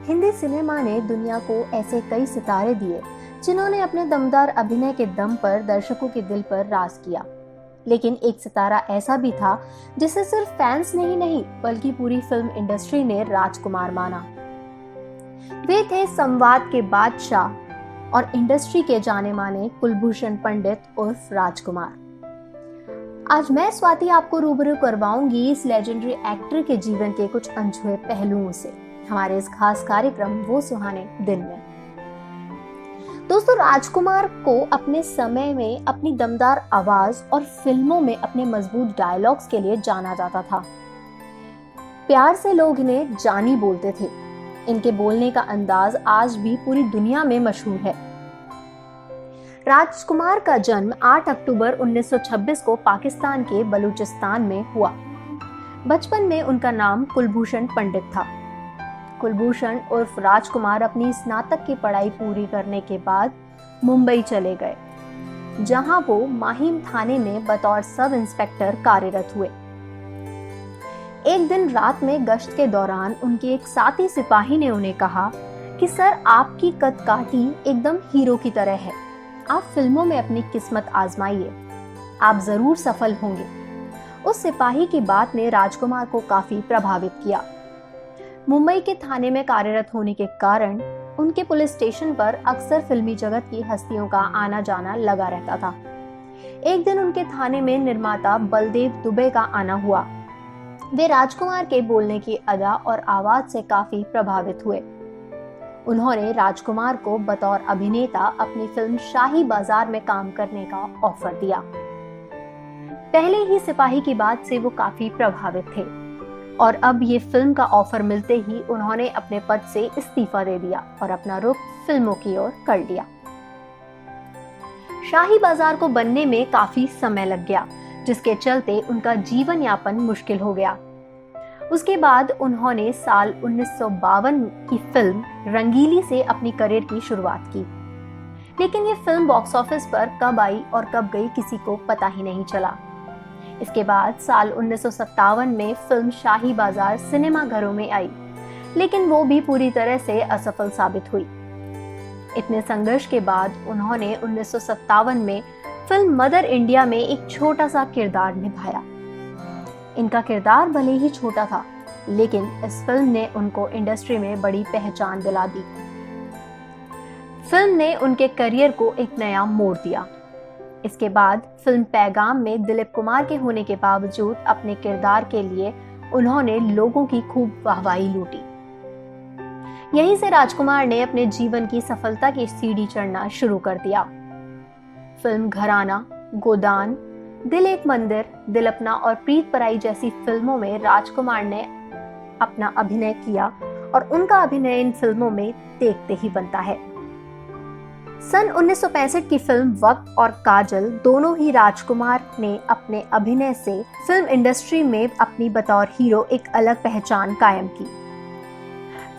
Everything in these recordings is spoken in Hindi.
हिंदी सिनेमा ने दुनिया को ऐसे कई सितारे दिए जिन्होंने अपने दमदार अभिनय के दम पर दर्शकों के दिल पर राज किया। लेकिन एक सितारा ऐसा भी था जिसे सिर्फ फैंस ने ही नहीं बल्कि पूरी फिल्म इंडस्ट्री ने राजकुमार माना। वे थे संवाद के बादशाह और इंडस्ट्री के जाने माने कुलभूषण पंडित उर्फ राजकुमार। आज मैं स्वाति आपको रूबरू करवाऊंगी इस लेजेंडरी एक्टर के जीवन के कुछ अनछुए पहलुओं से हमारे इस खास कार्यक्रम वो सुहाने दिन में। दोस्तों, राजकुमार को अपने समय में अपनी दमदार आवाज और फिल्मों में अपने मजबूत डायलॉग्स के लिए जाना जाता था। प्यार से लोग इन्हें जानी बोलते थे। इनके बोलने का अंदाज आज भी पूरी दुनिया में मशहूर है। राजकुमार का जन्म 8 अक्टूबर 1926 को पाकिस्तान के बलूचिस्तान में हुआ। बचपन में उनका नाम कुलभूषण पंडित था। कुलभूषण उर्फ राजकुमार अपनी स्नातक की पढ़ाई पूरी करने के बाद मुंबई चले गए, जहां वो माहिम थाने में बतौर सब इंस्पेक्टर कार्यरत हुए। एक दिन रात में गश्त के दौरान उनके एक साथी सिपाही ने उन्हें कहा कि सर, आपकी कदकाठी एकदम हीरो की तरह है, आप फिल्मों में अपनी किस्मत आजमाइए, आप जरूर सफल होंगे। उस सिपाही की बात ने राजकुमार को काफी प्रभावित किया। मुंबई के थाने में कार्यरत होने के कारण उनके पुलिस स्टेशन पर अक्सर फिल्मी जगत की हस्तियों का आना जाना लगा रहता था। एक दिन उनके थाने में निर्माता बलदेव दुबे का आना हुआ। वे राजकुमार के बोलने की अदा और आवाज से काफी प्रभावित हुए। उन्होंने राजकुमार को बतौर अभिनेता अपनी फिल्म शाही बाजार में काम करने का ऑफर दिया। पहले ही सिपाही की बात से वो काफी प्रभावित थे और अब ये फिल्म का ऑफर मिलते ही उन्होंने अपने पद से इस्तीफा दे दिया और अपना रुख फिल्मों की ओर कर लिया। शाही बाजार को बनने में काफी समय लग गया, जिसके चलते उनका जीवन यापन मुश्किल हो गया। उसके बाद उन्होंने साल 1952 की फिल्म रंगीली से अपनी करियर की शुरुआत की, लेकिन ये फिल्म बॉक्स ऑफिस पर कब आई और कब गई किसी को पता ही नहीं चला। इसके बाद साल 1957 में फिल्म शाही बाजार सिनेमा घरों में आई, लेकिन वो भी पूरी तरह से असफल साबित हुई। इतने संघर्ष के बाद उन्होंने 1957 में फिल्म मदर इंडिया में एक छोटा सा किरदार निभाया। इनका किरदार भले ही छोटा था, लेकिन इस फिल्म ने उनको इंडस्ट्री में बड़ी पहचान दिला दी। फिल्म ने उनके करियर को एक नया मोड़ दिया। इसके बाद फिल्म पैगाम में दिलीप कुमार के होने के बावजूद अपने किरदार के लिए उन्होंने लोगों की खूब वाहवाही लूटी। यहीं से राजकुमार ने अपने जीवन की सफलता की सीढ़ी चढ़ना शुरू कर दिया। फिल्म घराना, गोदान, दिल एक मंदिर, दिल अपना और प्रीत पराई जैसी फिल्मों में राजकुमार ने अपना अभिनय किया और उनका अभिनय इन फिल्मों में देखते ही बनता है। सन 1965 की फिल्म वक्त और काजल दोनों ही राजकुमार ने अपने अभिनय से फिल्म इंडस्ट्री में अपनी बतौर हीरो एक अलग पहचान कायम की।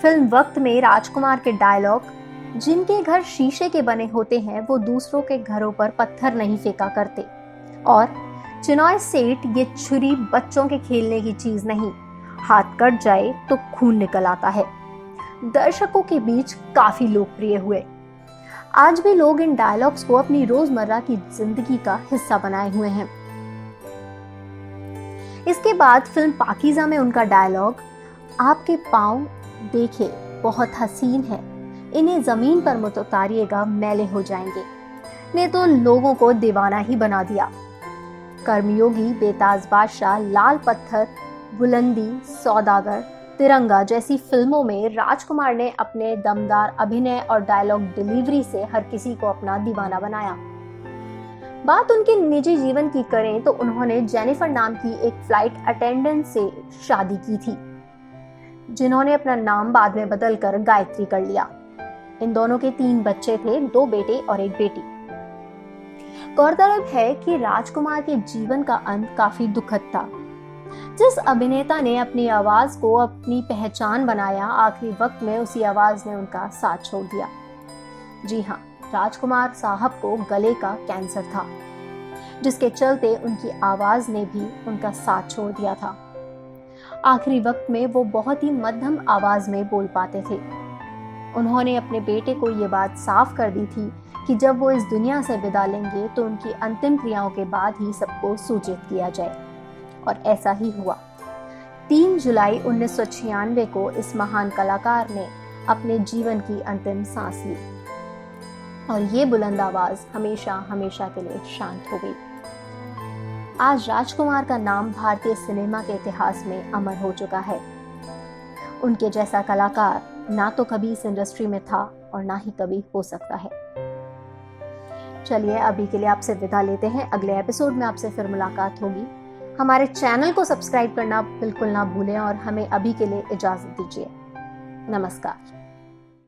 फिल्म वक्त में राजकुमार के डायलॉग, जिनके घर शीशे के बने होते हैं वो दूसरों के घरों पर पत्थर नहीं फेंका करते, और चिनॉय सेठ, ये छुरी बच्चों के खेलने की चीज नहीं, हाथ कट जाए तो खून निकल आता है, दर्शकों के बीच काफी लोकप्रिय हुए। आज भी लोग इन डायलॉग्स को अपनी रोजमर्रा की जिंदगी का हिस्सा बनाए हुए हैं। इसके बाद फिल्म पाकीज़ा में उनका डायलॉग, आपके पाँव देखे बहुत हसीन है, इन्हें जमीन पर मत उतारिएगा, मैले हो जाएंगे, ने तो लोगों को दीवाना ही बना दिया। कर्मयोगी, बेताज बादशाह, लाल पत्थर, बुलंदी, सौदागर, तिरंगा जैसी फिल्मों में राजकुमार ने अपने दमदार अभिनय और डायलॉग डिलीवरी से हर किसी को अपना दीवाना बनाया। बात उनके निजी जीवन की करें तो उन्होंने जेनिफर नाम की एक फ्लाइट अटेंडेंट से शादी की थी, जिन्होंने अपना नाम बाद में बदलकर गायत्री कर लिया। इन दोनों के 3 बच्चे थे, 2 बेटे और 1 बेटी। गौरतलब है कि राजकुमार के जीवन का अंत काफी दुखद था। जिस अभिनेता ने अपनी आवाज को अपनी पहचान बनाया, आखिरी वक्त में उसी आवाज ने उनका साथ छोड़ दिया। जी हाँ, राजकुमार साहब को गले का कैंसर था, जिसके चलते उनकी आवाज ने भी उनका साथ छोड़ दिया था। आखिरी वक्त में वो बहुत ही मध्यम आवाज में बोल पाते थे। उन्होंने अपने बेटे को ये बात साफ कर दी थी कि जब वो इस दुनिया से विदा लेंगे तो उनकी अंतिम क्रियाओं के बाद ही सबको सूचित किया जाए, और ऐसा ही हुआ। 3 जुलाई 1996 को इस महान कलाकार ने अपने जीवन की अंतिम सांस ली और ये बुलंद आवाज हमेशा हमेशा के लिए शांत हो गई। आज राजकुमार का नाम भारतीय सिनेमा के इतिहास में अमर हो चुका है। उनके जैसा कलाकार ना तो कभी इस इंडस्ट्री में था और ना ही कभी हो सकता है। चलिए अभी के लिए आपसे विदा लेते हैं। अगले एपिसोड में आपसे फिर मुलाकात होगी। हमारे चैनल को सब्सक्राइब करना बिल्कुल ना भूलें और हमें अभी के लिए इजाजत दीजिए। नमस्कार।